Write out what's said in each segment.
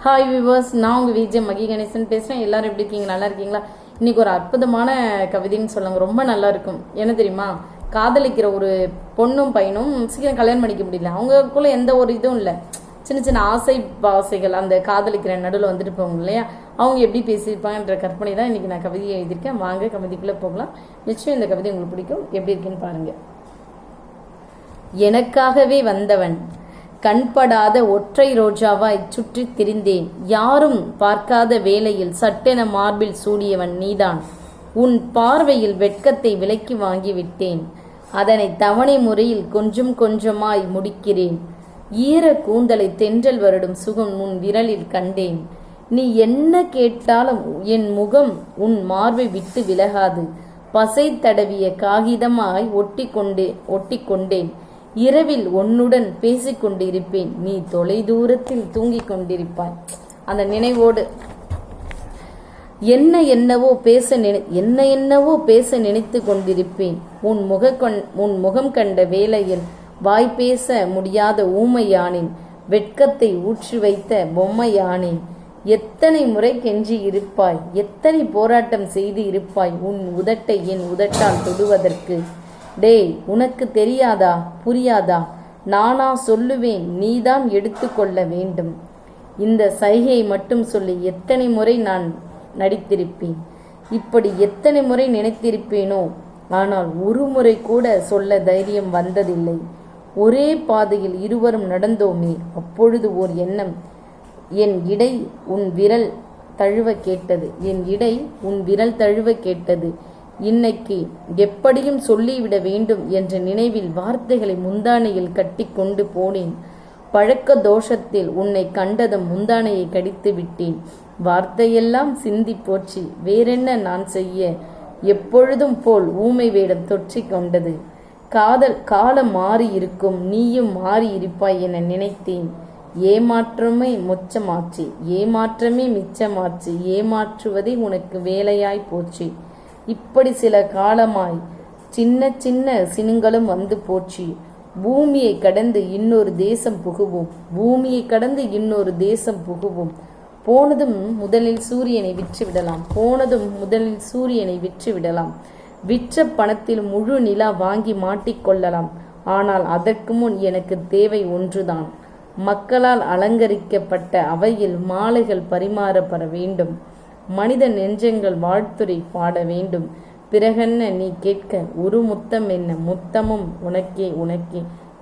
Hi viewers, நான் உங்கள் விஜய் மகி கணேசன் பேசுகிறேன். எல்லாரும் எப்படி இருக்கீங்க? நல்லா இருக்கீங்களா? இன்னைக்கு ஒரு அற்புதமான கவிதைன்னு சொல்லுவாங்க, ரொம்ப நல்லா இருக்கும். என்ன தெரியுமா? காதலிக்கிற ஒரு பொண்ணும் பையனும் சீக்கிரம் கல்யாணம் பண்ணிக்க முடியல. அவங்களுக்குள்ள எந்த ஒரு இதுவும் இல்லை. சின்ன சின்ன பாசைகள் அந்த காதலிக்கிற நடுவில் வந்துட்டு போவாங்க இல்லையா, அவங்க எப்படி பேசியிருப்பாங்கன்ற கற்பனை தான் இன்னைக்கு நான் கவிதையை எழுதியிருக்கேன். வாங்க கவிதைக்குள்ளே போகலாம். நிச்சயம் இந்த கவிதை உங்களுக்கு பிடிக்கும். எப்படி இருக்குன்னு பாருங்க. எனக்காகவே வந்தவன், கண்படாத ஒற்றை ரோஜாவாய் சுற்றி திரிந்தேன். யாரும் பார்க்காத வேளையில் சட்டென மார்பில் சூடியவன் நீதான். உன் பார்வையில் வெட்கத்தை விலக்கி வாங்கிவிட்டேன். அதனை தவணை முறையில் கொஞ்சம் கொஞ்சமாய் முடிக்கிறேன். ஈர கூந்தலை தென்றல் வருடும் சுகம் உன் விரலில் கண்டேன். நீ என்ன கேட்டாலும் என் முகம் உன் மார்பை விட்டு விலகாது. பசை தடவிய காகிதமாய் ஒட்டி கொண்டேன். இரவில் உன்னுடன் பேசிக்கொண்டிருப்பேன். நீ தொலை தூரத்தில் தூங்கிக் கொண்டிருப்பாய். அந்த நினைவோடு என்னென்னவோ பேச நினைத்து கொண்டிருப்பேன். உன் முகம் கண்ட வேளையில் வாய் பேச முடியாத ஊமையானேன். வெட்கத்தை ஊற்றி வைத்த பொம்மையானேன். எத்தனை முறை கெஞ்சி இருப்பாய், எத்தனை போராட்டம் செய்து இருப்பாய் உன் உதட்டை என் உதட்டால் தொடுவதற்கு. டேய், உனக்கு தெரியாதா, புரியாதா? நானா சொல்லுவேன், நீதான் எடுத்துக்கொள்ள வேண்டும். இந்த சைகையை மட்டும் சொல்லி எத்தனை முறை நான் நடித்திருப்பேன். இப்படி எத்தனை முறை நினைத்திருப்பேனோ. ஆனால் ஒரு முறை கூட சொல்ல தைரியம் வந்ததில்லை. ஒரே பாதையில் இருவரும் நடந்தோமே, அப்பொழுது ஓர் எண்ணம். என் இடை உன் விரல் தழுவ கேட்டது. இன்னைக்கு எப்படியும் சொல்லிவிட வேண்டும் என்ற நினைவில் வார்த்தைகளை முந்தானையில் கட்டி கொண்டு போனேன். பழக்க தோஷத்தில் உன்னை கண்டதும் முந்தானையை கடித்து விட்டேன். வார்த்தையெல்லாம் சிந்தி போச்சு. வேறென்ன நான் செய்ய? எப்பொழுதும் போல் ஊமை வேடம் தொற்றிக் கொண்டது. காலம் மாறி இருக்கும், நீயும் மாறி இருப்பாய் என நினைத்தேன். ஏமாற்றமே மிச்சமாச்சு. ஏமாற்றுவதே உனக்கு வேலையாய் போச்சு. இப்படி சில காலமாய் சின்ன சின்ன சினுங்களும் வந்து போச்சு. பூமியை கடந்து இன்னொரு தேசம் புகுவோம். போனதும் முதலில் சூரியனை விற்றுவிடலாம். விற்ற பணத்தில் முழு நிலா வாங்கி மாட்டிக்கொள்ளலாம். ஆனால் அதற்கு முன் எனக்கு தேவை ஒன்றுதான். மக்களால் அலங்கரிக்கப்பட்ட அவையில் மாலைகள் பரிமாறப்பட வேண்டும். மனித நெஞ்சங்கள் வாழ்த்துரை பாட வேண்டும். பிறகென்ன நீ கேட்க ஒரு முத்தம் என்ன, முத்தமும் உனக்கே.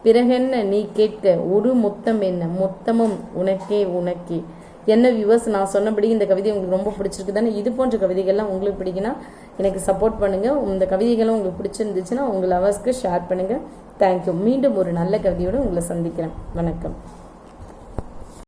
பிறகென்ன நீ கேட்க ஒரு முத்தம் என்ன, முத்தமும் உனக்கே. என்ன வியூவர்ஸ், நான் சொன்னபடி இந்த கவிதை உங்களுக்கு ரொம்ப பிடிச்சிருக்கு தானே? இது போன்ற கவிதைகள்லாம் உங்களுக்கு பிடிக்குன்னா எனக்கு சப்போர்ட் பண்ணுங்கள். இந்த கவிதைகளும் உங்களுக்கு பிடிச்சிருந்துச்சுன்னா உங்கள் லவர்ஸ்க்கு ஷேர் பண்ணுங்கள். தேங்க்யூ. மீண்டும் ஒரு நல்ல கவிதையோடு உங்களை சந்திக்கிறேன். வணக்கம்.